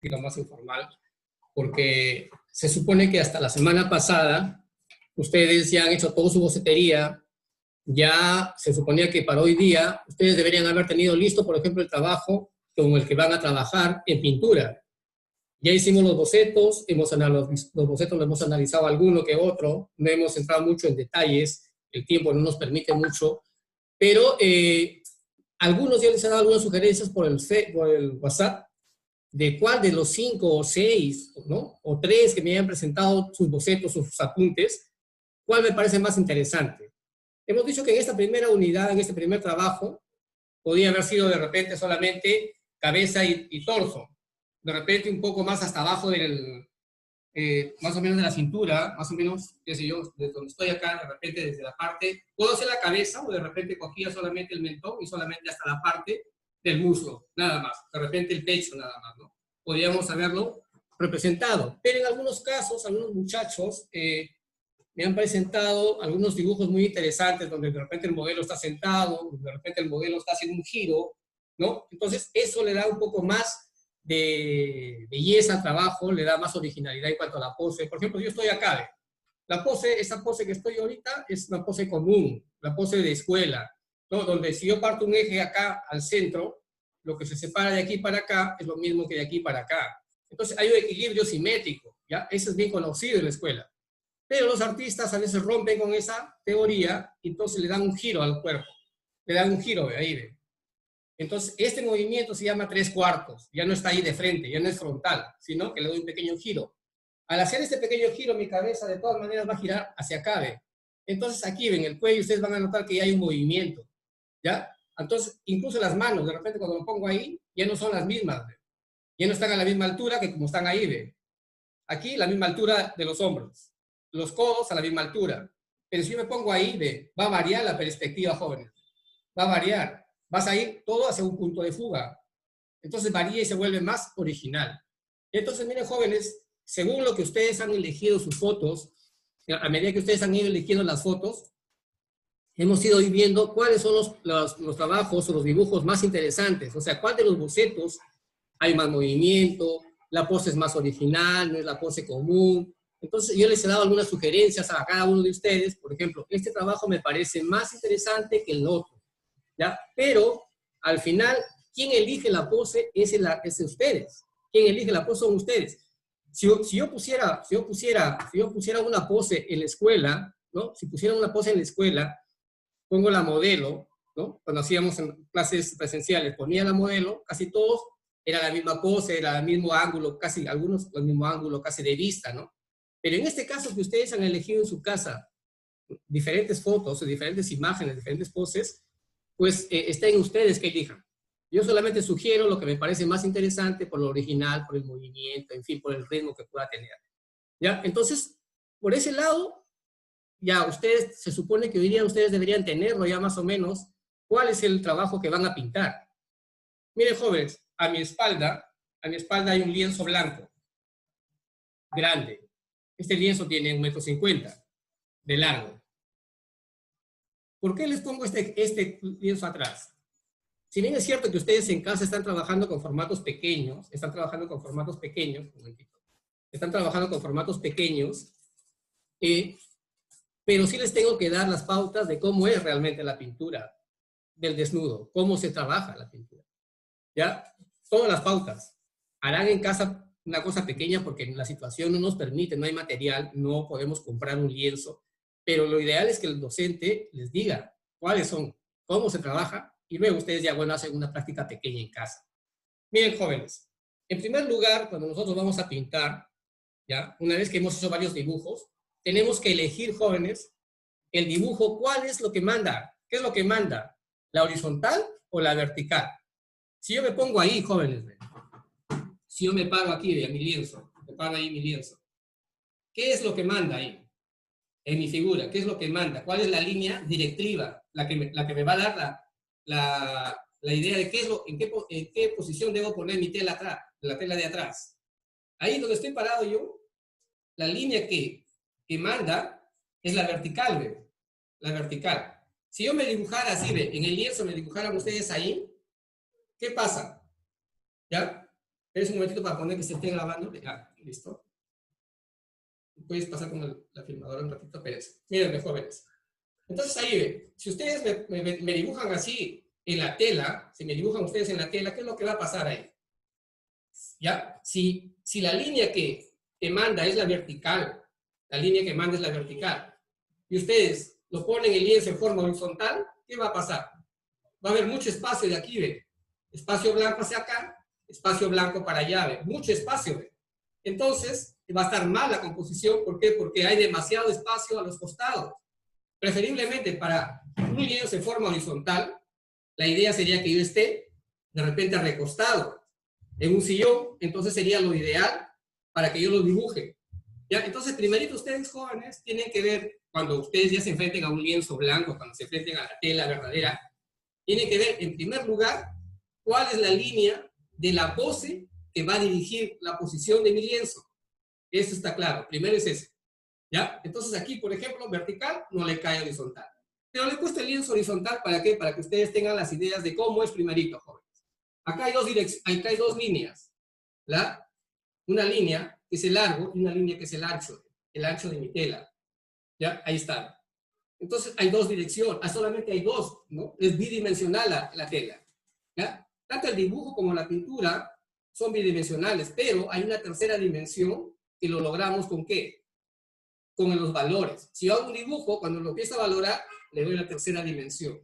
y lo más informal, porque se supone que hasta la semana pasada ustedes ya han hecho toda su bocetería, ya se suponía que para hoy día ustedes deberían haber tenido listo, por ejemplo, el trabajo con el que van a trabajar en pintura. Ya hicimos los bocetos, los bocetos los hemos analizado alguno que otro, no hemos entrado mucho en detalles, el tiempo no nos permite mucho, pero algunos ya les he dado algunas sugerencias por el WhatsApp de cuál de los 5 o 6, ¿no? O 3 que me hayan presentado sus bocetos, sus apuntes, cuál me parece más interesante. Hemos dicho que en esta primera unidad, en este primer trabajo, podía haber sido de repente solamente cabeza y torso. De repente un poco más hasta abajo más o menos de la cintura, más o menos, qué sé yo, desde donde estoy acá, de repente desde la parte, puedo hacer la cabeza o de repente cogía solamente el mentón y solamente hasta la parte del muslo, nada más, de repente el pecho nada más, ¿no? Podríamos haberlo representado, pero en algunos casos, algunos muchachos me han presentado algunos dibujos muy interesantes donde de repente el modelo está sentado, de repente el modelo está haciendo un giro, ¿no? Entonces eso le da un poco más de belleza al trabajo, le da más originalidad en cuanto a la pose. Por ejemplo, yo estoy acá, ¿ve? La pose, esta pose que estoy ahorita es una pose común, la pose de escuela, ¿no? Donde si yo parto un eje acá al centro, lo que se separa de aquí para acá es lo mismo que de aquí para acá. Entonces hay un equilibrio simétrico, ¿ya? Eso es bien conocido en la escuela. Pero los artistas a veces rompen con esa teoría y entonces le dan un giro al cuerpo, le dan un giro de ahí, ¿ve? Entonces, este movimiento se llama 3/4, ya no está ahí de frente, ya no es frontal, sino que le doy un pequeño giro. Al hacer este pequeño giro, mi cabeza de todas maneras va a girar hacia acá, ¿ve? Entonces, aquí, en el cuello, ustedes van a notar que ya hay un movimiento, ¿ya? Entonces, incluso las manos, de repente cuando lo pongo ahí, ya no son las mismas, ¿ve? Ya no están a la misma altura que como están ahí, ¿ve? Aquí, la misma altura de los hombros, los codos a la misma altura. Pero si yo me pongo ahí, ¿ve? Va a variar la perspectiva, jóvenes, va a variar. Vas a ir todo hacia un punto de fuga. Entonces varía y se vuelve más original. Entonces, miren, jóvenes, según lo que ustedes han elegido sus fotos, a medida que ustedes han ido eligiendo las fotos, hemos ido viendo cuáles son los trabajos o los dibujos más interesantes. O sea, cuál de los bocetos hay más movimiento, la pose es más original, no es la pose común. Entonces, yo les he dado algunas sugerencias a cada uno de ustedes. Por ejemplo, este trabajo me parece más interesante que el otro, ¿ya? Pero, al final, quien elige la pose es ustedes. Quien elige la pose son ustedes. Si yo pusiera una pose en la escuela, ¿no? Si pusiera una pose en la escuela, pongo la modelo, ¿no? Cuando hacíamos en clases presenciales, ponía la modelo, casi todos era la misma pose, era el mismo ángulo, casi algunos el mismo ángulo casi de vista, ¿no? Pero en este caso que ustedes han elegido en su casa diferentes fotos, diferentes imágenes, diferentes poses, pues está en ustedes que elijan. Yo solamente sugiero lo que me parece más interesante por lo original, por el movimiento, en fin, por el ritmo que pueda tener. ¿Ya? Entonces, por ese lado, ya ustedes, se supone que hoy día ustedes deberían tenerlo ya más o menos, cuál es el trabajo que van a pintar. Miren, jóvenes, a mi espalda hay un lienzo blanco, grande. Este lienzo tiene 1,50 m de largo. ¿Por qué les pongo este lienzo atrás? Si bien es cierto que ustedes en casa están trabajando con formatos pequeños, pero sí les tengo que dar las pautas de cómo es realmente la pintura del desnudo, cómo se trabaja la pintura. ¿Ya? Todas las pautas. Harán en casa una cosa pequeña porque la situación no nos permite, no hay material, no podemos comprar un lienzo, pero lo ideal es que el docente les diga cuáles son, cómo se trabaja, y luego ustedes ya, bueno, hacen una práctica pequeña en casa. Miren, jóvenes, en primer lugar, cuando nosotros vamos a pintar, ¿ya? Una vez que hemos hecho varios dibujos, tenemos que elegir, jóvenes, el dibujo, ¿cuál es lo que manda? ¿Qué es lo que manda? ¿La horizontal o la vertical? Si yo me pongo ahí, jóvenes, si yo me paro aquí, de mi lienzo, me paro ahí mi lienzo, ¿qué es lo que manda ahí? En mi figura, ¿qué es lo que manda? ¿Cuál es la línea directiva? La que me va a dar la idea de en qué posición debo poner mi tela atrás, la tela de atrás. Ahí donde estoy parado yo, la línea que manda es la vertical, ¿ve? La vertical. Si yo me dibujara así, ¿ve? En el lienzo me dibujaran ustedes ahí, ¿qué pasa? ¿Ya? Es un momentito para poner que se esté grabando. Ah, listo. Puedes pasar con la filmadora un ratito, Pérez. Miren, jóvenes. Entonces ahí ven, si ustedes me dibujan así en la tela, si me dibujan ustedes en la tela, ¿qué es lo que va a pasar ahí? ¿Ya? Si la línea que manda es la vertical, la línea que manda es la vertical, y ustedes lo ponen el lienzo en forma horizontal, ¿qué va a pasar? Va a haber mucho espacio de aquí, ¿ve? Espacio blanco hacia acá, espacio blanco para allá, ¿ve? Mucho espacio, ¿ve? Entonces, va a estar mal la composición, ¿por qué? Porque hay demasiado espacio a los costados. Preferiblemente para un lienzo en forma horizontal, la idea sería que yo esté de repente recostado en un sillón, entonces sería lo ideal para que yo lo dibuje. ¿Ya? Entonces, primerito ustedes jóvenes tienen que ver, cuando ustedes ya se enfrenten a un lienzo blanco, cuando se enfrenten a la tela verdadera, tienen que ver en primer lugar cuál es la línea de la pose que va a dirigir la posición de mi lienzo. Eso está claro, primero es eso. ¿Ya? Entonces aquí, por ejemplo, vertical no le cae horizontal. Pero le he puesto el lienzo horizontal, ¿para qué? Para que ustedes tengan las ideas de cómo es primerito, jóvenes. Acá hay dos líneas, ¿la? Una línea que es el largo y una línea que es el ancho de mi tela. ¿Ya? Ahí está. Entonces hay dos direcciones, solamente hay dos, ¿no? Es bidimensional la tela. ¿Ya? Tanto el dibujo como la pintura son bidimensionales, pero hay una tercera dimensión que lo logramos ¿con qué? Con los valores. Si yo hago un dibujo, cuando lo empiezo a valorar, le doy la tercera dimensión.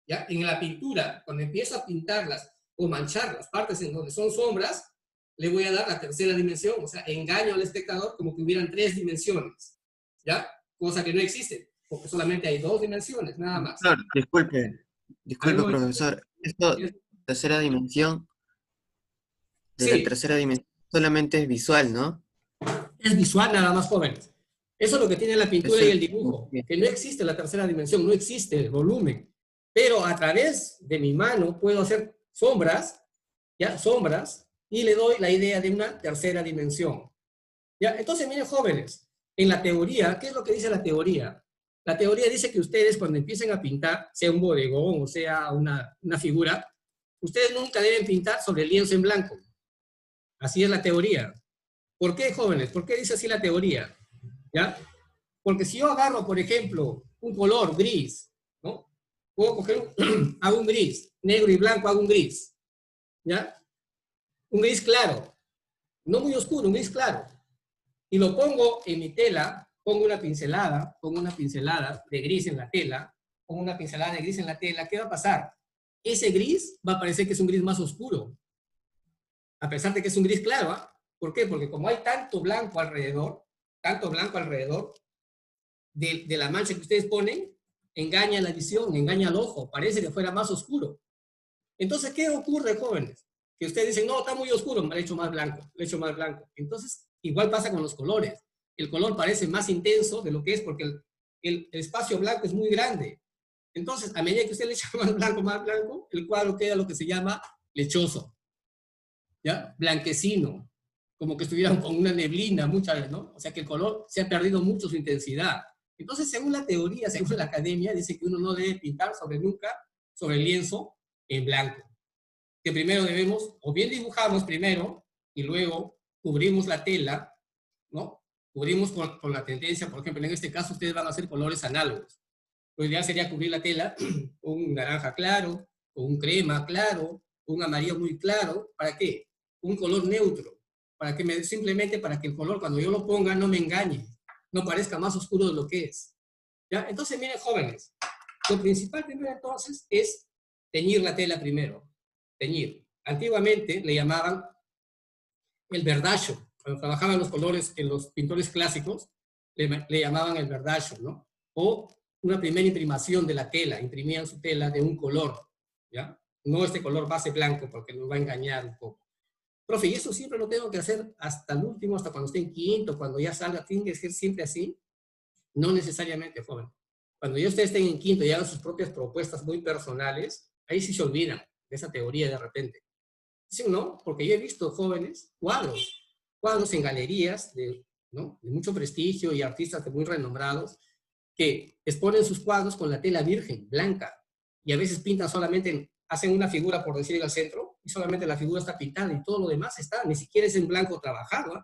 ¿Ya? En la pintura, cuando empiezo a pintarlas o manchar las partes en donde son sombras, le voy a dar la tercera dimensión, o sea, engaño al espectador como que hubieran tres dimensiones, ¿ya? Cosa que no existe, porque solamente hay dos dimensiones, nada más. Profesor, disculpe, A ver, disculpe, profesor. Esto, tercera dimensión, de la sí, tercera dimensión solamente es visual, ¿no? es visual nada más, jóvenes. Eso es lo que tiene la pintura Eso y es el dibujo, que no existe la tercera dimensión, no existe el volumen. Pero a través de mi mano puedo hacer sombras, ¿ya? Sombras, y le doy la idea de una tercera dimensión. ¿Ya? Entonces, miren, jóvenes, en la teoría, ¿qué es lo que dice la teoría? La teoría dice que ustedes cuando empiecen a pintar, sea un bodegón o sea una figura, ustedes nunca deben pintar sobre el lienzo en blanco. Así es la teoría. ¿Por qué, jóvenes? ¿Por qué dice así la teoría? ¿Ya? Porque si yo agarro, por ejemplo, un color gris, ¿no? Puedo coger, hago un gris, negro y blanco, hago un gris, ¿ya? Un gris claro, no muy oscuro, un gris claro. Y lo pongo en mi tela, pongo una pincelada de gris en la tela, pongo una pincelada de gris en la tela, ¿qué va a pasar? Ese gris va a parecer que es un gris más oscuro, a pesar de que es un gris claro, ¿ah? ¿Por qué? Porque como hay tanto blanco alrededor de la mancha que ustedes ponen, engaña la visión, engaña al ojo, parece que fuera más oscuro. Entonces, ¿qué ocurre, jóvenes? Que ustedes dicen, no, está muy oscuro, me lo he hecho más blanco, lo he hecho más blanco. Entonces, igual pasa con los colores. El color parece más intenso de lo que es porque el espacio blanco es muy grande. Entonces, a medida que usted le echa más blanco, el cuadro queda lo que se llama lechoso, ¿ya? Blanquecino, como que estuvieran con una neblina muchas veces, ¿no? O sea que el color se ha perdido mucho su intensidad. Entonces, según la teoría, según la academia, dice que uno no debe pintar nunca sobre el lienzo en blanco. Que primero debemos, o bien dibujamos primero y luego cubrimos la tela, ¿no? Cubrimos con la tendencia, por ejemplo, en este caso ustedes van a hacer colores análogos. Lo ideal sería cubrir la tela con un naranja claro, con un crema claro, con un amarillo muy claro. ¿Para qué? Un color neutro. Simplemente para que el color, cuando yo lo ponga, no me engañe, no parezca más oscuro de lo que es. ¿Ya? Entonces, miren, jóvenes, lo principal primero entonces es teñir la tela primero. Teñir. Antiguamente le llamaban el verdacho. Cuando trabajaban los colores en los pintores clásicos, le llamaban el verdacho, ¿no? O una primera imprimación de la tela, imprimían su tela de un color, ¿ya? No este color base blanco, porque nos va a engañar un poco. Profe, y eso siempre lo tengo que hacer hasta el último, hasta cuando esté en quinto, cuando ya salga, tiene que ser siempre así. No necesariamente, joven. Cuando ya ustedes estén en quinto y hagan sus propias propuestas muy personales, ahí sí se olvidan de esa teoría de repente. Dicen, no, porque yo he visto jóvenes, cuadros en galerías ¿no? de mucho prestigio y artistas muy renombrados, que exponen sus cuadros con la tela virgen, blanca, y a veces pintan solamente, hacen una figura, por decir, al centro, y solamente la figura está pintada y todo lo demás está, ni siquiera es en blanco trabajado, ¿eh?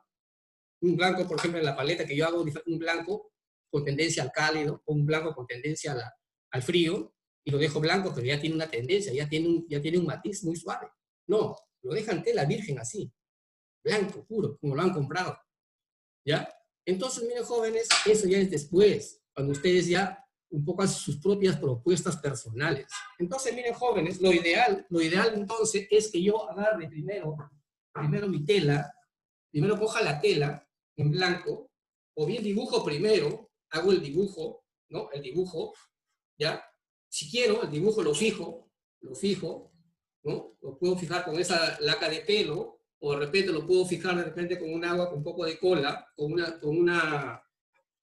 Un blanco, por ejemplo, en la paleta que yo hago, un blanco con tendencia al cálido, o un blanco con tendencia al frío, y lo dejo blanco, pero ya tiene una tendencia, ya tiene un matiz muy suave. No, lo dejan tela virgen así, blanco, puro, como lo han comprado, ¿ya? Entonces, miren, jóvenes, eso ya es después, cuando ustedes ya un poco hacen sus propias propuestas personales. Entonces, miren, jóvenes, lo ideal entonces es que yo agarre primero mi tela, primero coja la tela en blanco, o bien dibujo primero, hago el dibujo, ¿no? El dibujo, ¿ya? Si quiero, el dibujo lo fijo, ¿no? Lo puedo fijar con esa laca de pelo, o de repente lo puedo fijar de repente con un agua con un poco de cola, con una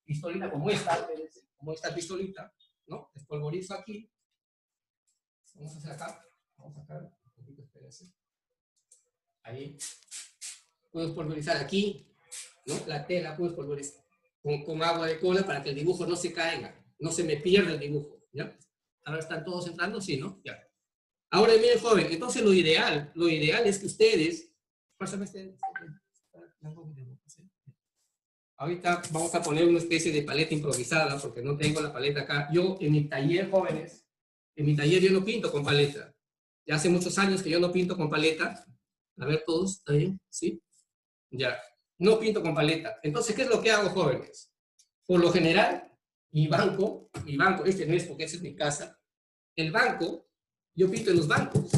pistolita como esta pistolita, ¿no? Despolvorizo aquí. Vamos a hacer acá. Vamos a sacar un poquito, espérense. Ahí. Puedo espolvorizar aquí, ¿no? La tela puedo espolvorizar con agua de cola para que el dibujo no se caiga, no se me pierda el dibujo, ¿ya? Ahora están todos entrando, sí, ¿no? Ya. Ahora, miren, joven, entonces lo ideal es que ustedes, pásame ahorita vamos a poner una especie de paleta improvisada, porque no tengo la paleta acá. Yo, en mi taller, jóvenes, en mi taller yo no pinto con paleta. Ya hace muchos años que yo no pinto con paleta. A ver, todos, ¿está bien? ¿Sí? Ya. No pinto con paleta. Entonces, ¿qué es lo que hago, jóvenes? Por lo general, mi banco, este no es porque esa es mi casa, el banco, yo pinto en los bancos.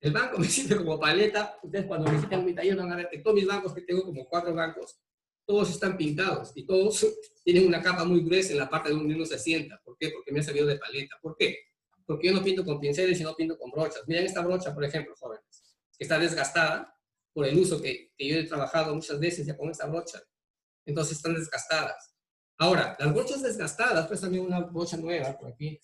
El banco me sirve como paleta. Ustedes cuando visitan mi taller van a ver que todos mis bancos, que tengo como 4 bancos, todos están pintados y todos tienen una capa muy gruesa en la parte donde uno se sienta. ¿Por qué? Porque me ha servido de paleta. ¿Por qué? Porque yo no pinto con pinceles, sino pinto con brochas. Miren esta brocha, por ejemplo, jóvenes, que está desgastada por el uso que yo he trabajado muchas veces ya con esta brocha. Entonces están desgastadas. Ahora, las brochas desgastadas, pues también una brocha nueva, por aquí,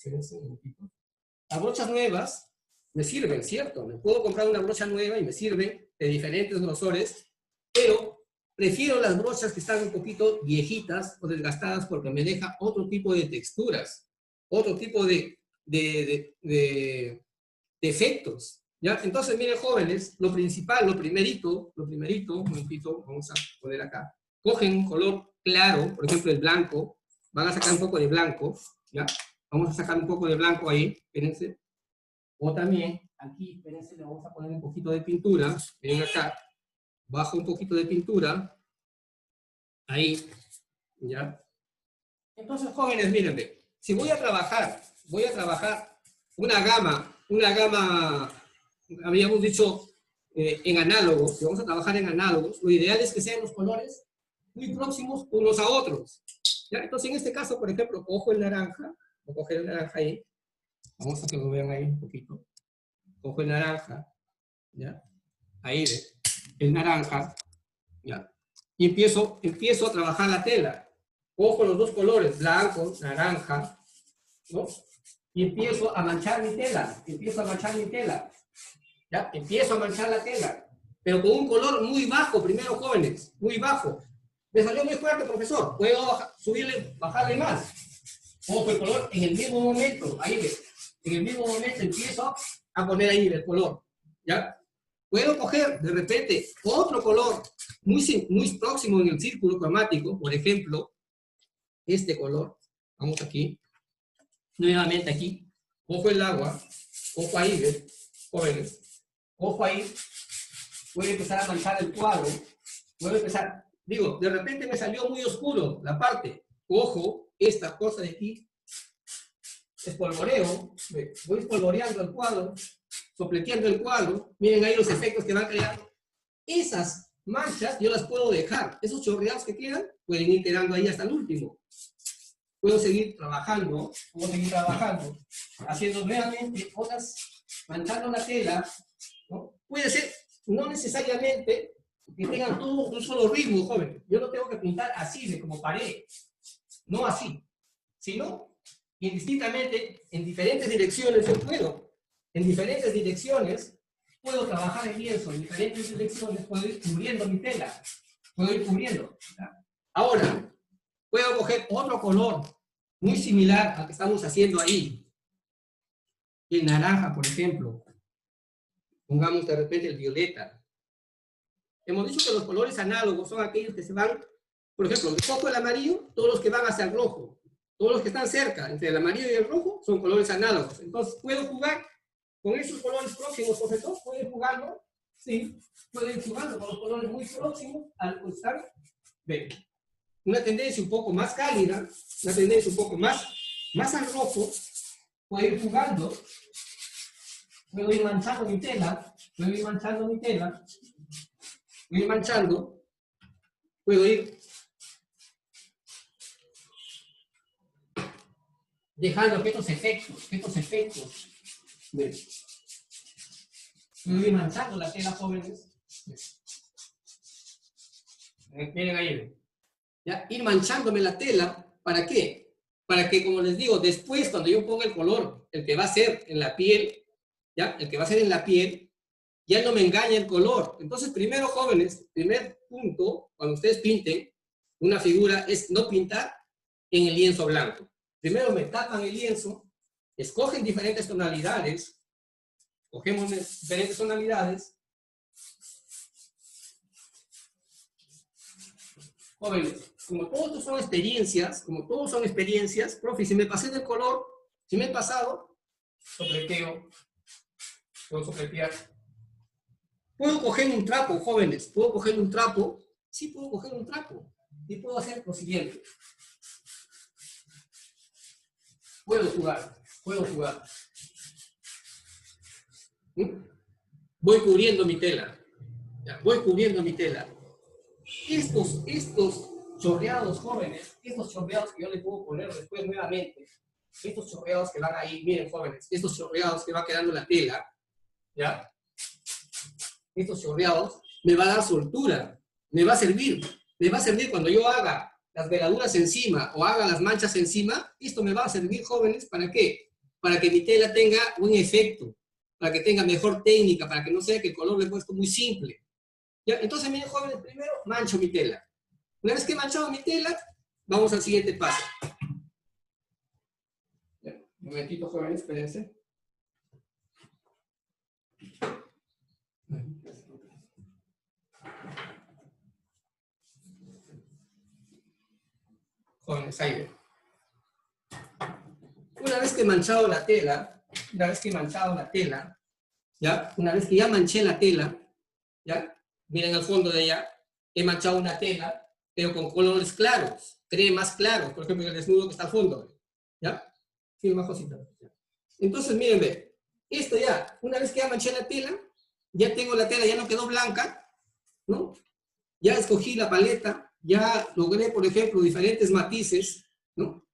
las brochas nuevas me sirven, ¿cierto? Me puedo comprar una brocha nueva y me sirven de diferentes grosores, pero prefiero las brochas que están un poquito viejitas o desgastadas porque me deja otro tipo de texturas, otro tipo de efectos, ¿ya? Entonces, miren, jóvenes, lo principal, lo primerito, un momentito, vamos a poner acá, cogen un color claro, por ejemplo, el blanco, van a sacar un poco de blanco, ¿ya? Vamos a sacar un poco de blanco ahí, espérense. O también, aquí, espérense, le vamos a poner un poquito de pintura, ven acá, bajo un poquito de pintura, ahí, ¿ya? Entonces, jóvenes, mírenme, si voy a trabajar una gama, habíamos dicho, en análogos, si vamos a trabajar en análogos, lo ideal es que sean los colores muy próximos unos a otros, ¿ya? Entonces, en este caso, por ejemplo, cojo el naranja, voy a coger el naranja ahí, vamos a que lo vean ahí un poquito, cojo el naranja, ¿ya? Ahí ve, el naranja, ¿ya? Y empiezo a trabajar la tela. Cojo los dos colores, blanco, naranja, ¿no? Y empiezo a manchar mi tela, ¿ya? Empiezo a manchar la tela, pero con un color muy bajo primero, jóvenes, muy bajo. Me salió muy fuerte, profesor, puedo subirle, bajarle más. Cojo el color en el mismo momento, ahí ve, en el mismo momento empiezo a poner ahí el color, ¿ya? Puedo coger de repente otro color muy próximo en el círculo cromático, por ejemplo, este color, vamos aquí, nuevamente aquí, cojo el agua, cojo ahí, ¿ves? Jóvenes, cojo ahí, puedo empezar a manchar el cuadro, de repente me salió muy oscuro la parte, cojo esta cosa de aquí, espolvoreo, voy espolvoreando el cuadro, sopleteando el cuadro, miren ahí los efectos que van creando. Esas manchas yo las puedo dejar, esos chorreados que quedan pueden ir quedando ahí hasta el último. Puedo seguir trabajando, haciendo nuevamente otras, manchando la tela, ¿no? Puede ser, no necesariamente que tengan todo un solo ritmo, joven. Yo no tengo que pintar así, de como pared, no así, sino indistintamente en diferentes direcciones yo puedo. En diferentes direcciones puedo trabajar en lienzo, en diferentes direcciones puedo ir cubriendo mi tela, ¿ya? Ahora, puedo coger otro color muy similar al que estamos haciendo ahí. El naranja, por ejemplo. Pongamos de repente el violeta. Hemos dicho que los colores análogos son aquellos que se van, por ejemplo, el rojo y el amarillo, todos los que van hacia el rojo. Todos los que están cerca, entre el amarillo y el rojo, son colores análogos. Entonces, ¿puedo jugar con esos colores próximos, profesor? ¿Puedo ir jugando? Sí, puedo ir jugando con los colores muy próximos al estar. Ven. Una tendencia un poco más cálida, una tendencia un poco más al rojo, puedo ir jugando, puedo ir manchando mi tela, puedo ir manchando mi tela, puedo ir manchando, puedo ir dejando que estos efectos, ven. Puedo ir manchando la tela, jóvenes. Miren ahí, ven. ¿Ya? Ir manchándome la tela, ¿para qué? Para que, como les digo, después cuando yo ponga el color, el que va a ser en la piel, ¿ya? El que va a ser en la piel, ya no me engaña el color. Entonces, primero, jóvenes, primer punto, cuando ustedes pinten una figura, es no pintar en el lienzo blanco. Primero me tapan el lienzo, escogen diferentes tonalidades, cogemos diferentes tonalidades. Jóvenes, como todos son experiencias, profe, si me pasé del color, si me he pasado, sopleteo, puedo sopletear. Puedo coger un trapo, jóvenes, puedo coger un trapo, sí puedo coger un trapo, y puedo hacer lo siguiente. Puedo jugar. Voy cubriendo mi tela, ya, voy cubriendo mi tela. Estos chorreados, jóvenes, estos chorreados que yo le puedo poner después nuevamente, estos chorreados que van ahí, miren, jóvenes, estos chorreados que va quedando en la tela, ¿ya? Estos chorreados me va a dar soltura, me va a servir cuando yo haga las veladuras encima o haga las manchas encima. Esto me va a servir, jóvenes, ¿para qué? Para que mi tela tenga un efecto, para que tenga mejor técnica, para que no sea que el color le he puesto muy simple. ¿Ya? Entonces, miren, jóvenes, primero mancho mi tela. Una vez que he manchado mi tela, vamos al siguiente paso. Ya, un momentito, jóvenes, espérense. Jóvenes, ahí ven. Una vez que he manchado la tela, ¿ya? Una vez que ya manché la tela, ¿ya? Miren al fondo de ella, he manchado una tela, pero con colores claros, cremas claros, por ejemplo, el desnudo que está al fondo, ¿ya? Sí, más cositas. Entonces, miren, ve, esto ya, una vez que ya manché la tela, ya tengo la tela, ya no quedó blanca, ¿no? Ya escogí la paleta, ya logré, por ejemplo, diferentes matices, ¿no?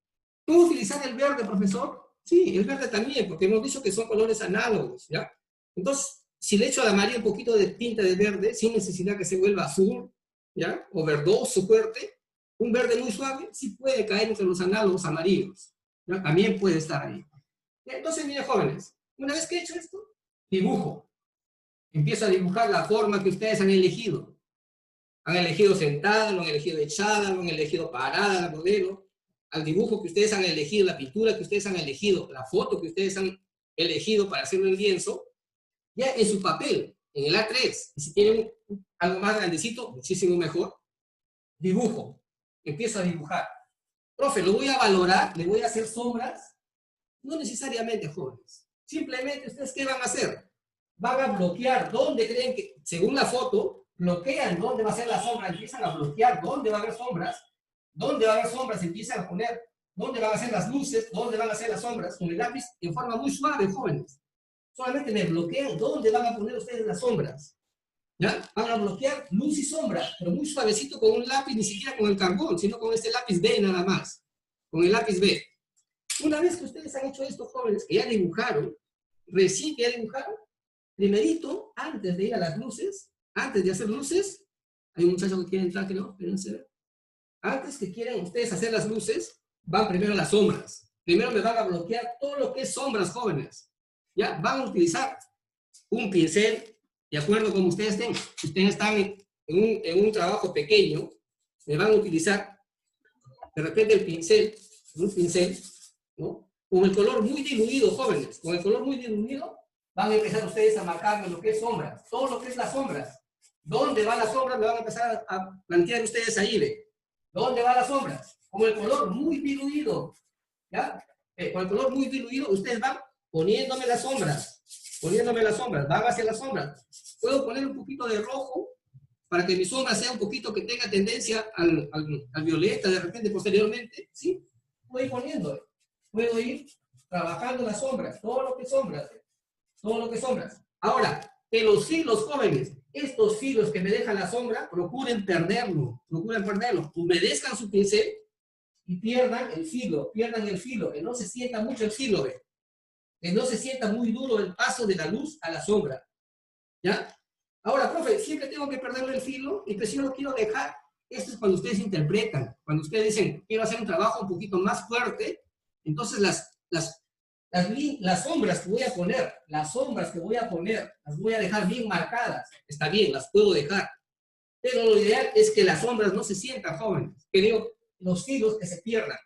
¿Puedo utilizar el verde, profesor? Sí, el verde también, porque hemos dicho que son colores análogos, ¿ya? Entonces, si le echo al amarillo un poquito de tinta de verde, sin necesidad que se vuelva azul, ¿ya? O verdoso fuerte, un verde muy suave, sí puede caer entre los análogos amarillos, ¿ya? También puede estar ahí. Entonces, miren, jóvenes, una vez que he hecho esto, dibujo. Empiezo a dibujar la forma que ustedes han elegido. Han elegido sentada, lo han elegido echada, lo han elegido parada, la modelo. Al dibujo que ustedes han elegido, la pintura que ustedes han elegido, la foto que ustedes han elegido para hacerlo en lienzo, ya en su papel, en el A3, y si tienen algo más grandecito, muchísimo mejor, dibujo. Empiezo a dibujar. Profe, lo voy a valorar, le voy a hacer sombras. No necesariamente, jóvenes. Simplemente, ¿ustedes qué van a hacer? Van a bloquear dónde creen que, según la foto, bloquean dónde va a ser la sombra, empiezan a bloquear dónde va a haber sombras, empiezan a poner dónde van a ser las luces, dónde van a ser las sombras, con el lápiz en forma muy suave, jóvenes. Solamente me bloquean dónde van a poner ustedes las sombras. ¿Ya? Van a bloquear luz y sombra, pero muy suavecito con un lápiz, ni siquiera con el carbón, sino con este lápiz B nada más. Con el lápiz B. Una vez que ustedes han hecho esto, jóvenes, que ya dibujaron, recién que ya dibujaron, primerito, antes de ir a las luces, antes de hacer luces, hay un muchacho que quiere entrar, creo, espérense. Antes que quieran ustedes hacer las luces, van primero a las sombras. Primero me van a bloquear todo lo que es sombras, jóvenes. ¿Ya? Van a utilizar un pincel, de acuerdo como ustedes estén. Si ustedes están en un trabajo pequeño, me van a utilizar de repente el pincel, un pincel, ¿no? Con el color muy diluido, jóvenes. Con el color muy diluido, van a empezar ustedes a marcarme lo que es sombras, todo lo que es las sombras. ¿Dónde va la sombra? Me van a empezar a plantear ustedes ahí, ¿ve? ¿Dónde va la sombra? Con el color muy diluido, ¿ya? Con el color muy diluido, ustedes van poniéndome las sombras, van hacia las sombras. Puedo poner un poquito de rojo para que mi sombra sea un poquito que tenga tendencia al violeta de repente posteriormente, ¿sí? Puedo ir poniendo, puedo ir trabajando las sombras, todo lo que es sombras, todo lo que es sombras. Ahora, en los filos jóvenes, estos filos que me dejan la sombra, procuren perderlo, humedezcan su pincel y pierdan el filo, que no se sienta mucho el filo, ¿ve? Que no se sienta muy duro el paso de la luz a la sombra, ¿ya? Ahora, profe, siempre tengo que perderle el filo y que si yo lo quiero dejar. Esto es cuando ustedes interpretan, cuando ustedes dicen, quiero hacer un trabajo un poquito más fuerte, entonces las sombras que voy a poner, las voy a dejar bien marcadas. Está bien, las puedo dejar. Pero lo ideal es que las sombras no se sientan, jóvenes. Que digo, los filos que se pierdan.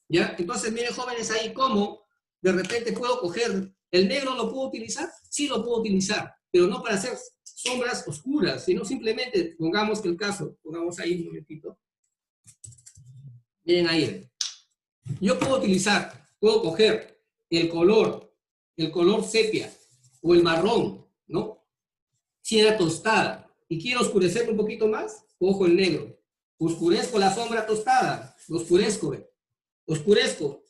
¿Ya? Entonces, miren, jóvenes, ahí cómo de repente puedo coger. ¿El negro lo puedo utilizar? Sí lo puedo utilizar, pero no para hacer sombras oscuras, sino simplemente, pongamos que el caso, pongamos ahí un momentito. Miren ahí. Yo puedo coger el color sepia o el marrón, ¿no? Si era tostada y quiero oscurecer un poquito más, cojo el negro. Oscurezco la sombra tostada, oscurezco,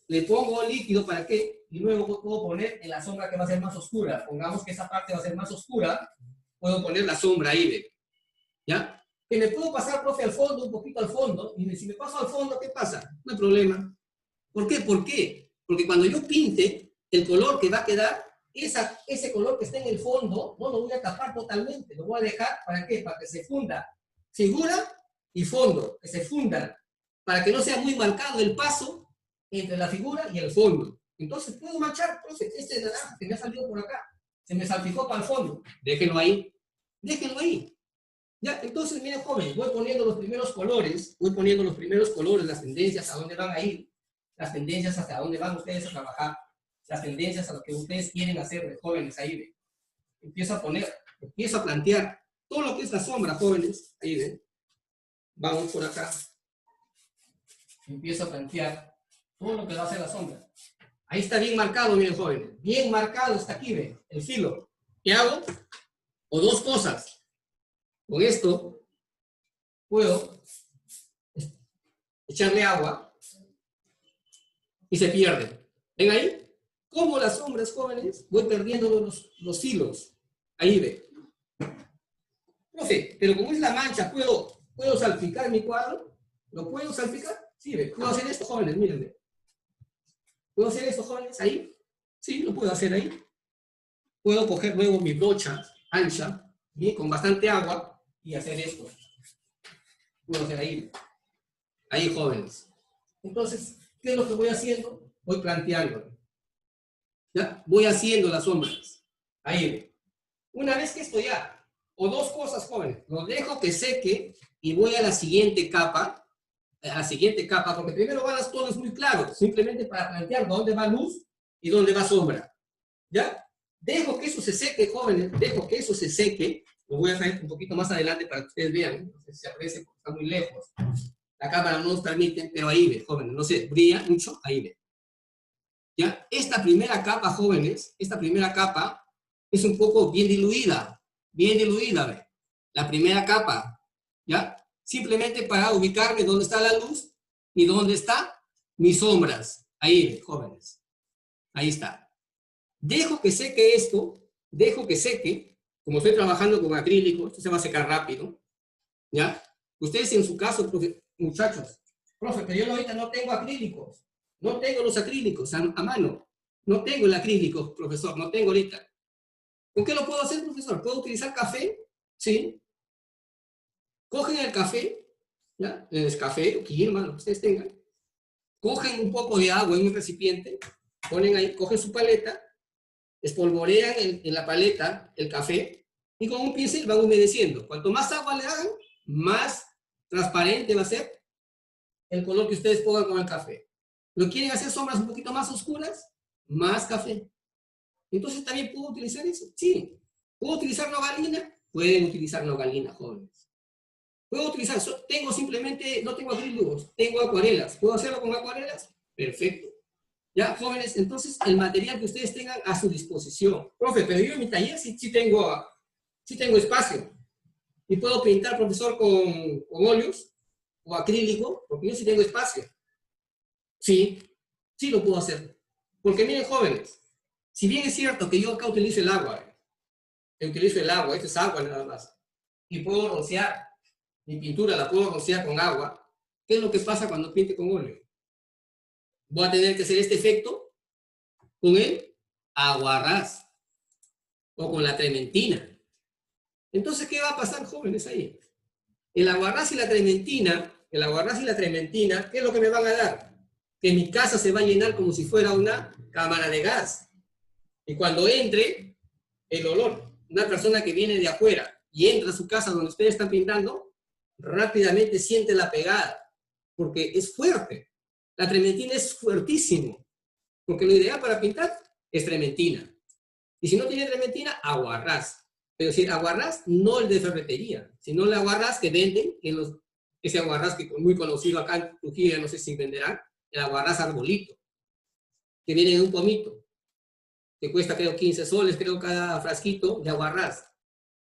le pongo líquido, ¿para qué? Y luego puedo poner en la sombra que va a ser más oscura. Pongamos que esa parte va a ser más oscura, puedo poner la sombra ahí, ¿ve? ¿Ya? Que me puedo pasar, profe, al fondo, un poquito al fondo, y si me paso al fondo, ¿qué pasa? No hay problema. ¿Por qué? ¿Por qué? Porque cuando yo pinte, el color que va a quedar, ese color que está en el fondo, no lo voy a tapar totalmente, lo voy a dejar, ¿para qué? Para que se funda figura y fondo, que se fundan, para que no sea muy marcado el paso entre la figura y el fondo. Entonces puedo manchar, profe, este naranja que me ha salido por acá, se me salpicó para el fondo, déjenlo ahí. Ya, entonces, miren, jóvenes, voy poniendo los primeros colores, las tendencias a dónde van a ir, las tendencias hacia dónde van ustedes a trabajar, las tendencias a lo que ustedes quieren hacer de jóvenes, ahí ven. Empiezo a plantear todo lo que es la sombra, jóvenes, ahí ven. Vamos por acá. Empiezo a plantear todo lo que va a ser la sombra. Ahí está bien marcado, miren, jóvenes, bien marcado está aquí, ven, el filo. ¿Qué hago? O dos cosas. Con esto puedo echarle agua y se pierde. ¿Ven ahí? Como las sombras, jóvenes, voy perdiendo los hilos. Ahí ve. Profe, pero como es la mancha, ¿puedo salpicar mi cuadro? ¿Lo puedo salpicar? Sí, ve. ¿Puedo hacer esto, jóvenes? Mírenme. ¿Puedo hacer esto, jóvenes? ¿Ahí? Sí, lo puedo hacer ahí. Puedo coger luego mi brocha ancha, bien, con bastante agua, y hacer esto. Puedo hacer ahí. Ahí, jóvenes. Entonces, ¿qué es lo que voy haciendo? Voy planteando. ¿Ya? Voy haciendo las sombras. Ahí. Una vez que esto ya, o dos cosas, jóvenes, lo dejo que seque y voy a la siguiente capa, porque primero van los tonos muy claros, simplemente para plantear dónde va luz y dónde va sombra. ¿Ya? Dejo que eso se seque, jóvenes, lo voy a hacer un poquito más adelante para que ustedes vean, no sé si se aprecia porque está muy lejos. La cámara no nos permite, pero ahí ve, jóvenes, no sé, brilla mucho, ahí ve. ¿Ya? Esta primera capa, jóvenes, es un poco bien diluida, ¿ve? La primera capa, ¿ya? Simplemente para ubicarme dónde está la luz y dónde están mis sombras. Ahí ve, jóvenes. Ahí está. Dejo que seque esto, como estoy trabajando con acrílico, esto se va a secar rápido, ¿ya? Ustedes en su caso, muchachos, profe, pero yo ahorita no tengo acrílicos, no tengo los acrílicos a mano, no tengo el acrílico, profesor, no tengo ahorita. ¿Con qué lo puedo hacer, profesor? ¿Puedo utilizar café? Sí. Cogen el café, ¿ya? El café o quilma, lo que ustedes tengan, cogen un poco de agua en un recipiente, ponen ahí, cogen su paleta, espolvorean en la paleta el café y con un pincel van humedeciendo. Cuanto más agua le hagan, más transparente va a ser el color que ustedes pongan con el café. ¿Lo quieren hacer sombras un poquito más oscuras? Más café. Entonces, ¿también puedo utilizar eso? Sí. ¿Puedo utilizar nogalina? Pueden utilizar nogalina, jóvenes. Puedo utilizar, tengo simplemente, no tengo acrílicos, tengo acuarelas. ¿Puedo hacerlo con acuarelas? Perfecto. Ya, jóvenes, entonces el material que ustedes tengan a su disposición. Profe, pero yo en mi taller sí tengo espacio. Y puedo pintar, profesor, con óleos o acrílico, porque yo sí tengo espacio. Sí, sí lo puedo hacer. Porque miren, jóvenes, si bien es cierto que yo acá utilizo el agua, esto es agua nada más, y puedo rociar, mi pintura la puedo rociar con agua, ¿qué es lo que pasa cuando pinte con óleo? Voy a tener que hacer este efecto con el aguarrás o con la trementina. Entonces, ¿qué va a pasar, jóvenes, ahí? El aguarrás y la trementina, ¿qué es lo que me van a dar? Que mi casa se va a llenar como si fuera una cámara de gas. Y cuando entre el olor, una persona que viene de afuera y entra a su casa donde ustedes están pintando, rápidamente siente la pegada, porque es fuerte. La trementina es fuertísimo, porque lo ideal para pintar es trementina. Y si no tiene trementina, aguarrás. Pero si aguarrás, no el de ferretería, sino el aguarrás que venden, ese aguarrás que es muy conocido acá en Trujillo, no sé si venderán, el aguarrás arbolito, que viene en un pomito, que cuesta creo 15 soles, creo cada frasquito de aguarrás.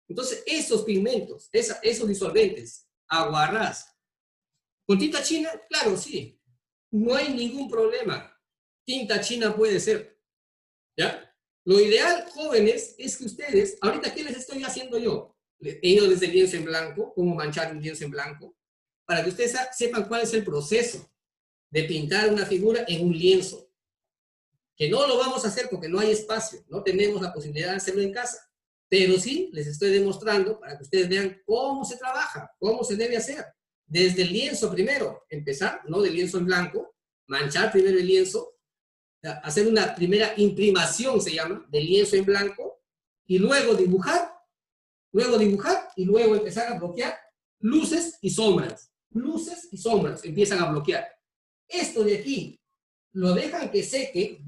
Entonces, esos pigmentos, esos disolventes, aguarrás, ¿con tinta china? Claro, sí, no hay ningún problema. Tinta china puede ser, ¿ya? Lo ideal, jóvenes, es que ustedes, ahorita, ¿qué les estoy haciendo yo? He ido desde el lienzo en blanco, cómo manchar un lienzo en blanco, para que ustedes sepan cuál es el proceso de pintar una figura en un lienzo. Que no lo vamos a hacer porque no hay espacio, no tenemos la posibilidad de hacerlo en casa, pero sí les estoy demostrando para que ustedes vean cómo se trabaja, cómo se debe hacer. Desde el lienzo primero, empezar, ¿no? Del lienzo en blanco, manchar primero el lienzo, hacer una primera imprimación, se llama, del lienzo en blanco, y luego dibujar, y luego empezar a bloquear luces y sombras. Luces y sombras empiezan a bloquear. Esto de aquí, lo dejan que seque,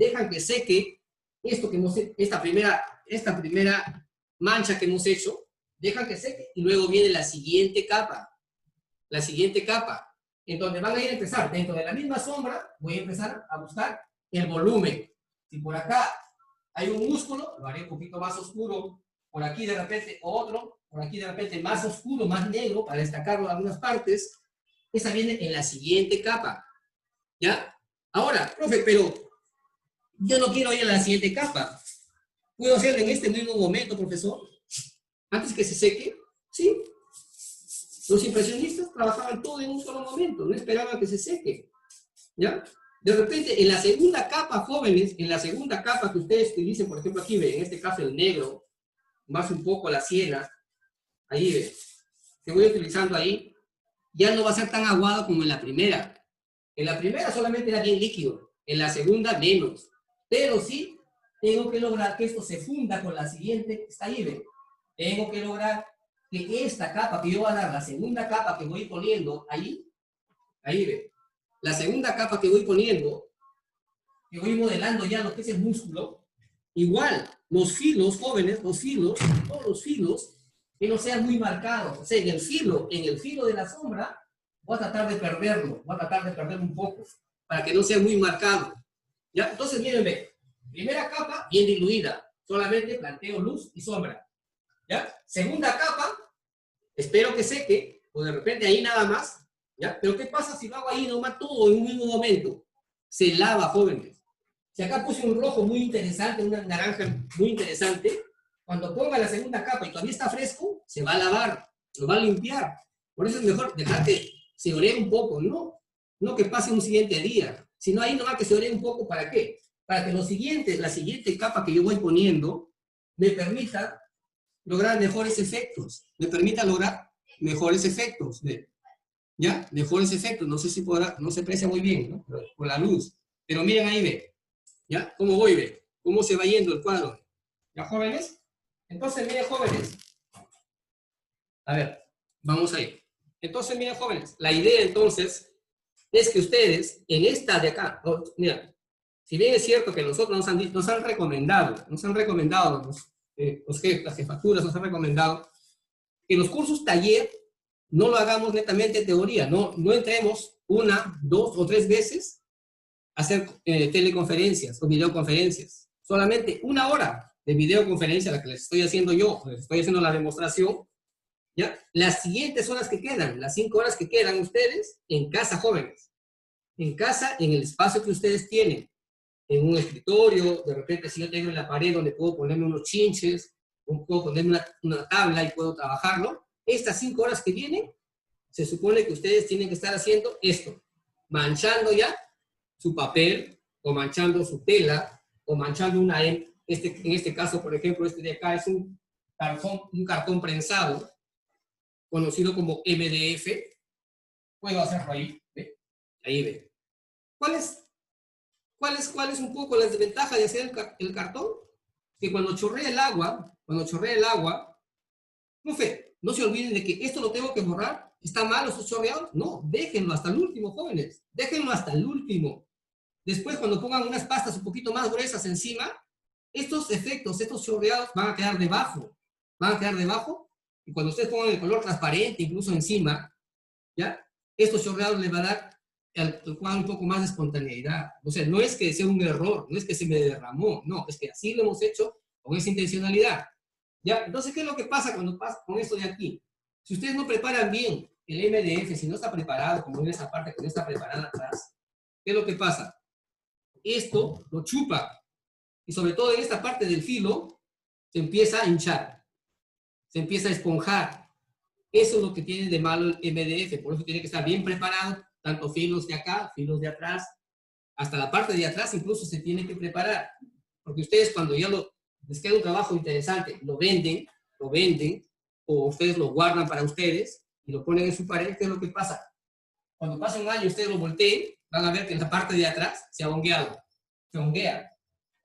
esta primera mancha que hemos hecho, dejan que seque, y luego viene la siguiente capa, en donde van a ir a empezar, dentro de la misma sombra, voy a empezar a buscar el volumen. Si por acá hay un músculo, lo haré un poquito más oscuro, por aquí de repente otro, por aquí de repente más oscuro, más negro, para destacarlo en algunas partes. Esa viene en la siguiente capa, ¿ya? Ahora, profe, pero yo no quiero ir a la siguiente capa. ¿Puedo hacerlo en este mismo momento, profesor? Antes que se seque, ¿sí? Los impresionistas trabajaban todo en un solo momento, no esperaban que se seque, ¿ya? De repente, en la segunda capa, jóvenes, en la segunda capa que ustedes utilicen, por ejemplo, aquí ven, en este caso el negro, más un poco la siena, ahí ven, que voy utilizando ahí, ya no va a ser tan aguado como en la primera. En la primera solamente era bien líquido, en la segunda menos. Pero sí, tengo que lograr que esto se funda con la siguiente, que está ahí, ven. Tengo que lograr que esta capa que yo voy a dar, la segunda capa que voy poniendo ahí ven. La segunda capa que voy poniendo, que voy modelando ya lo que es el músculo, igual, los filos, jóvenes, todos los filos, que no sean muy marcados. O sea, en el filo de la sombra, voy a tratar de perderlo, un poco, para que no sea muy marcado. ¿Ya? Entonces, mírenme, primera capa, bien diluida, solamente planteo luz y sombra. ¿Ya? Segunda capa, espero que seque, o de repente ahí nada más, ¿ya? Pero ¿qué pasa si lo hago ahí nomás todo en un mismo momento? Se lava, jóvenes. Si acá puse un rojo muy interesante, una naranja muy interesante, cuando ponga la segunda capa y todavía está fresco, se va a lavar, lo va a limpiar. Por eso es mejor dejar que se oree un poco, no que pase un siguiente día, sino ahí nomás que se oree un poco. ¿Para qué? Para que la siguiente capa que yo voy poniendo me permita lograr mejores efectos, ¿ya? Mejores efectos, no sé si podrá, no se aprecia muy bien, ¿no? Por la luz, pero miren ahí, ve, ¿ya? ¿Cómo voy, ve? ¿Cómo se va yendo el cuadro? ¿Ya, jóvenes? Entonces, miren, jóvenes, a ver, vamos ahí. Entonces, miren, jóvenes, la idea entonces es que ustedes, en esta de acá, mira, Si bien es cierto que nosotros nos han recomendado, las jefaturas nos han recomendado que los cursos taller no lo hagamos netamente en teoría, no entremos 1, 2 o 3 veces a hacer teleconferencias o videoconferencias. Solamente 1 hora de videoconferencia, la que les estoy haciendo yo, les estoy haciendo la demostración, ¿ya? Las siguientes horas que quedan, las 5 horas que quedan ustedes, en casa, jóvenes. En casa, en el espacio que ustedes tienen. En un escritorio, de repente si yo tengo en la pared donde puedo ponerme unos chinches, o puedo ponerme una tabla y puedo trabajarlo, estas 5 horas que vienen, se supone que ustedes tienen que estar haciendo esto, manchando ya su papel, o manchando su tela, o manchando en este caso, por ejemplo, este de acá es un cartón prensado, conocido como MDF, puedo hacerlo ahí, ¿ve? Ahí ve. ¿Cuál es un poco la desventaja de hacer el cartón? Que cuando chorrea el agua, no se olviden de que esto lo tengo que borrar, ¿está mal estos chorreados? No, déjenlo hasta el último, jóvenes, déjenlo hasta el último. Después, cuando pongan unas pastas un poquito más gruesas encima, estos efectos, estos chorreados van a quedar debajo, y cuando ustedes pongan el color transparente, incluso encima, ¿ya? Estos chorreados les va a dar al cuadro un poco más de espontaneidad. O sea, no es que sea un error, no es que se me derramó, no, es que así lo hemos hecho con esa intencionalidad. ¿Ya? Entonces, ¿qué es lo que pasa cuando pasa con esto de aquí? Si ustedes no preparan bien el MDF, si no está preparado, como en esa parte que no está preparada atrás, ¿qué es lo que pasa? Esto lo chupa, y sobre todo en esta parte del filo, se empieza a hinchar, se empieza a esponjar. Eso es lo que tiene de malo el MDF, por eso tiene que estar bien preparado, tanto filos de acá, filos de atrás, hasta la parte de atrás incluso se tiene que preparar, porque ustedes cuando ya les queda un trabajo interesante, lo venden, o ustedes lo guardan para ustedes, y lo ponen en su pared, ¿qué es lo que pasa? Cuando pasa un año y ustedes lo volteen, van a ver que en la parte de atrás se ha hongueado, se honguea.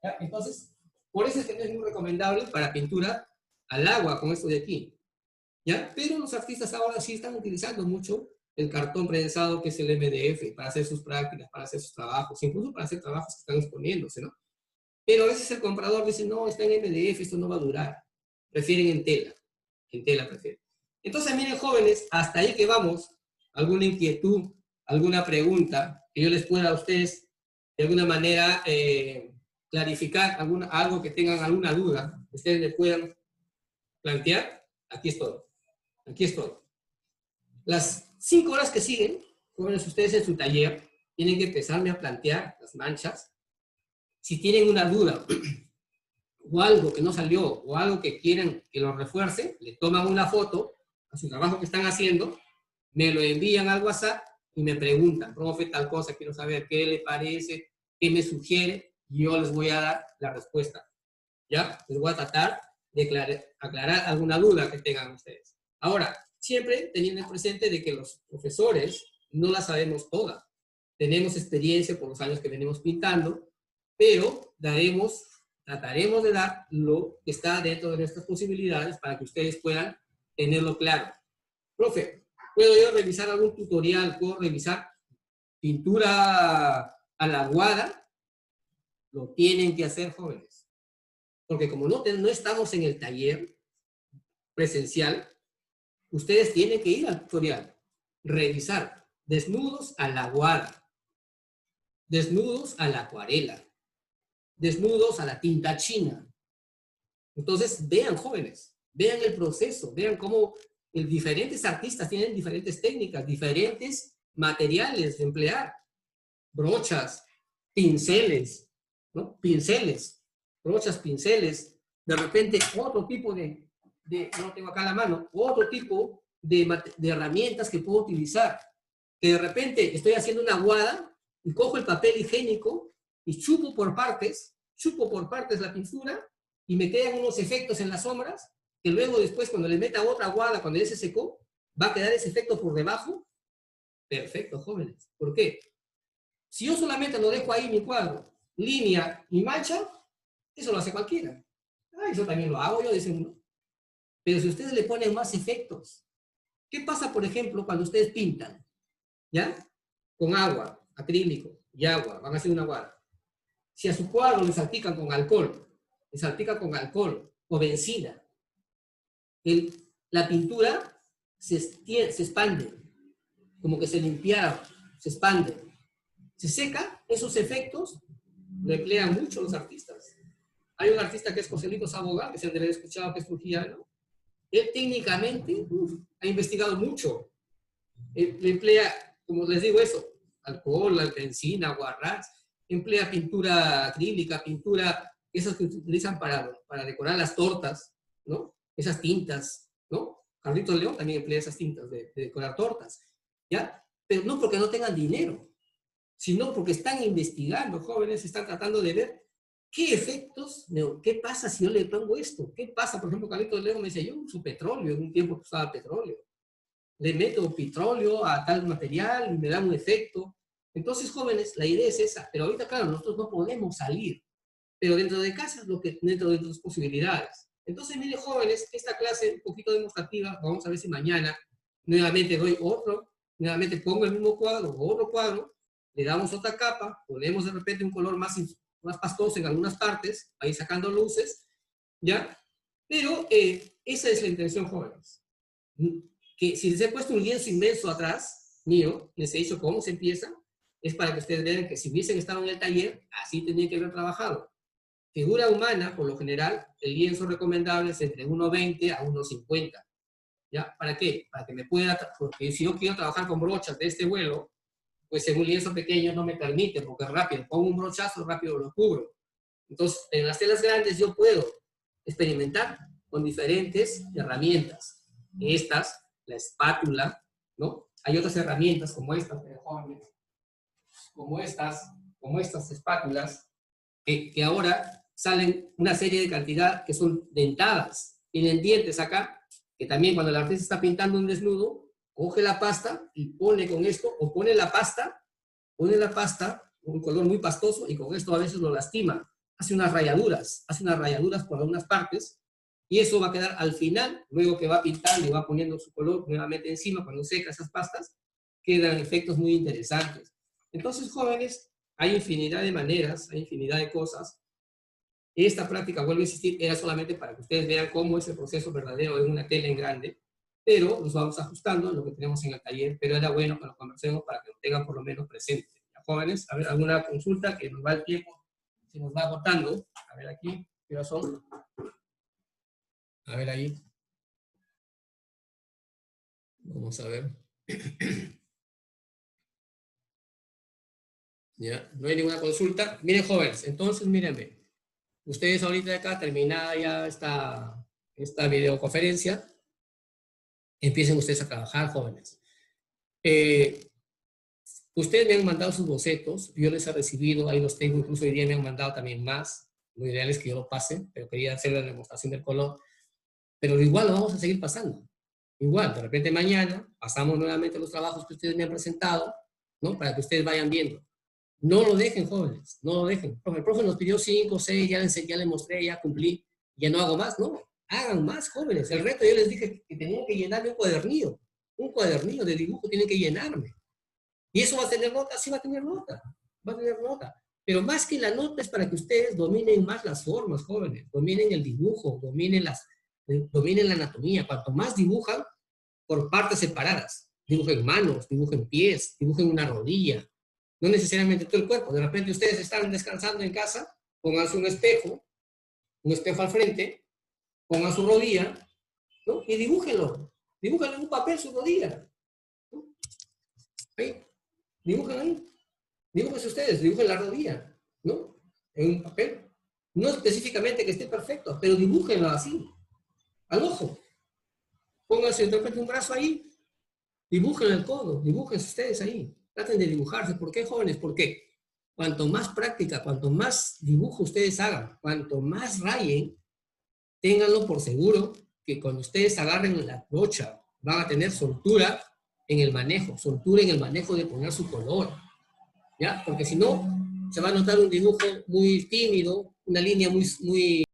¿Ya? Entonces, por eso es que no es muy recomendable para pintura al agua con esto de aquí. ¿Ya? Pero los artistas ahora sí están utilizando mucho el cartón prensado, que es el MDF, para hacer sus prácticas, para hacer sus trabajos, incluso para hacer trabajos que están exponiéndose, ¿no? Pero a veces el comprador dice, no, está en MDF, esto no va a durar. Prefieren en tela prefieren. Entonces, miren, jóvenes, hasta ahí que vamos. ¿Alguna inquietud, alguna pregunta que yo les pueda a ustedes de alguna manera clarificar, algo que tengan alguna duda, que ustedes me puedan plantear? Aquí estoy. Las 5 horas que siguen, jóvenes, ustedes en su taller tienen que empezarme a plantear las manchas. Si tienen una duda o algo que no salió o algo que quieren que lo refuerce, le toman una foto a su trabajo que están haciendo, me lo envían al WhatsApp y me preguntan, profe, tal cosa, quiero saber qué le parece, qué me sugiere, y yo les voy a dar la respuesta. ¿Ya? Les voy a tratar de aclarar alguna duda que tengan ustedes. Ahora, siempre teniendo presente de que los profesores no la sabemos todas. Tenemos experiencia por los años que venimos pintando, pero trataremos de dar lo que está dentro de nuestras posibilidades para que ustedes puedan tenerlo claro. Profe, ¿puedo yo revisar algún tutorial? ¿Puedo revisar pintura a la aguada? Lo tienen que hacer, jóvenes. Porque como no estamos en el taller presencial, ustedes tienen que ir al tutorial, revisar desnudos a la aguada, desnudos a la acuarela, desnudos a la tinta china. Entonces, vean, jóvenes, vean el proceso, vean cómo diferentes artistas tienen diferentes técnicas, diferentes materiales de emplear, brochas, pinceles, ¿no? Pinceles, brochas, pinceles, de repente otro tipo no tengo acá la mano, otro tipo de herramientas que puedo utilizar, que de repente estoy haciendo una aguada y cojo el papel higiénico y chupo por partes la pintura y me quedan unos efectos en las sombras que luego después cuando le meta otra aguada, cuando ya se secó, va a quedar ese efecto por debajo. Perfecto, jóvenes. ¿Por qué? Si yo solamente lo dejo ahí mi cuadro, línea y mancha, eso lo hace cualquiera. Eso también lo hago yo, dicen, ¿no? Pero si ustedes le ponen más efectos, ¿qué pasa, por ejemplo, cuando ustedes pintan? ¿Ya? Con agua, acrílico y agua, van a hacer una aguada. si a su cuadro le salpican con alcohol, o benzina, la pintura se expande, como que se limpiara, se expande. Se seca, esos efectos lo emplean mucho los artistas. Hay un artista que es Joselito Sabogal, que se debe haber escuchado, que es trujillano. Él técnicamente ha investigado mucho. Le emplea, como les digo eso, alcohol, benzina, guarrás, emplea pintura acrílica, pintura, esas que utilizan para decorar las tortas, ¿no? Esas tintas, ¿no? Carlitos León también emplea esas tintas de decorar tortas, ¿ya? Pero no porque no tengan dinero, sino porque están investigando, jóvenes, están tratando de ver qué efectos, qué pasa si yo le pongo esto, qué pasa, por ejemplo, Carlitos León me dice, yo uso petróleo, en un tiempo que usaba petróleo, le meto petróleo a tal material y me da un efecto. Entonces, jóvenes, la idea es esa, pero ahorita, claro, nosotros no podemos salir, pero dentro de casa es dentro de tus posibilidades. Entonces, miren, jóvenes, esta clase un poquito demostrativa, vamos a ver si mañana nuevamente doy otro, nuevamente pongo el mismo cuadro o otro cuadro, le damos otra capa, ponemos de repente un color más pastoso en algunas partes, ahí sacando luces, ¿ya? Pero esa es la intención, jóvenes. Que si les he puesto un lienzo inmenso atrás, mío, les he dicho cómo se empieza, es para que ustedes vean que si hubiesen estado en el taller, así tendrían que haber trabajado. Figura humana, por lo general, el lienzo recomendable es entre 1.20 a 1.50. ¿Ya? ¿Para qué? Para que me pueda, porque si yo quiero trabajar con brochas de este vuelo, pues en un lienzo pequeño no me permite, porque rápido, pongo un brochazo, rápido lo cubro. Entonces, en las telas grandes yo puedo experimentar con diferentes herramientas. Estas, la espátula, ¿no? Hay otras herramientas como estas, como estas espátulas, que ahora salen una serie de cantidad que son dentadas, tienen dientes acá, que también cuando el artista está pintando un desnudo, coge la pasta y pone con esto, o pone la pasta, un color muy pastoso, y con esto a veces lo lastima, hace unas rayaduras por algunas partes, y eso va a quedar al final, luego que va pintando y va poniendo su color nuevamente encima, cuando seca esas pastas, quedan efectos muy interesantes. Entonces, jóvenes, hay infinidad de maneras, hay infinidad de cosas. Esta práctica, vuelvo a insistir, era solamente para que ustedes vean cómo es el proceso verdadero en una tela en grande, pero nos vamos ajustando a lo que tenemos en el taller, pero era bueno que lo conversemos para que lo tengan por lo menos presente. ¿Ya, jóvenes? A ver, alguna consulta, que nos va el tiempo, se nos va agotando. A ver aquí, ¿qué horas son? A ver ahí. Vamos a ver. Ya, no hay ninguna consulta. Miren, jóvenes, entonces mírenme. Ustedes ahorita de acá, terminada ya esta videoconferencia, empiecen ustedes a trabajar, jóvenes. Ustedes me han mandado sus bocetos, yo les he recibido, ahí los tengo, incluso hoy día me han mandado también más. Lo ideal es que yo lo pase, pero quería hacer la demostración del color. Pero igual lo vamos a seguir pasando. Igual, de repente mañana pasamos nuevamente los trabajos que ustedes me han presentado, ¿no? Para que ustedes vayan viendo. No lo dejen, jóvenes, no lo dejen. El profe nos pidió 5, 6, ya le mostré, ya cumplí, ya no hago más, no. Hagan más, jóvenes. El reto, yo les dije que tenían que llenarme un cuadernillo de dibujo, tienen que llenarme. ¿Y eso va a tener nota? Sí va a tener nota, Pero más que la nota es para que ustedes dominen más las formas, jóvenes, dominen el dibujo, dominen la anatomía. Cuanto más dibujan por partes separadas, dibujen manos, dibujen pies, dibujen una rodilla, no necesariamente todo el cuerpo. De repente ustedes están descansando en casa, pónganse un espejo al frente, pongan su rodilla, ¿no? Y dibújenlo en un papel su rodilla, ¿no? Ahí, dibújense ustedes, dibujen la rodilla, ¿no? En un papel, no específicamente que esté perfecto, pero dibújenlo así, al ojo. Pónganse de repente un brazo ahí, dibujen el codo, dibújense ustedes ahí. Traten de dibujarse. ¿Por qué, jóvenes? Porque cuanto más práctica, cuanto más dibujo ustedes hagan, cuanto más rayen, ténganlo por seguro que cuando ustedes agarren la brocha, van a tener soltura en el manejo de poner su color, ¿ya? Porque si no, se va a notar un dibujo muy tímido, una línea muy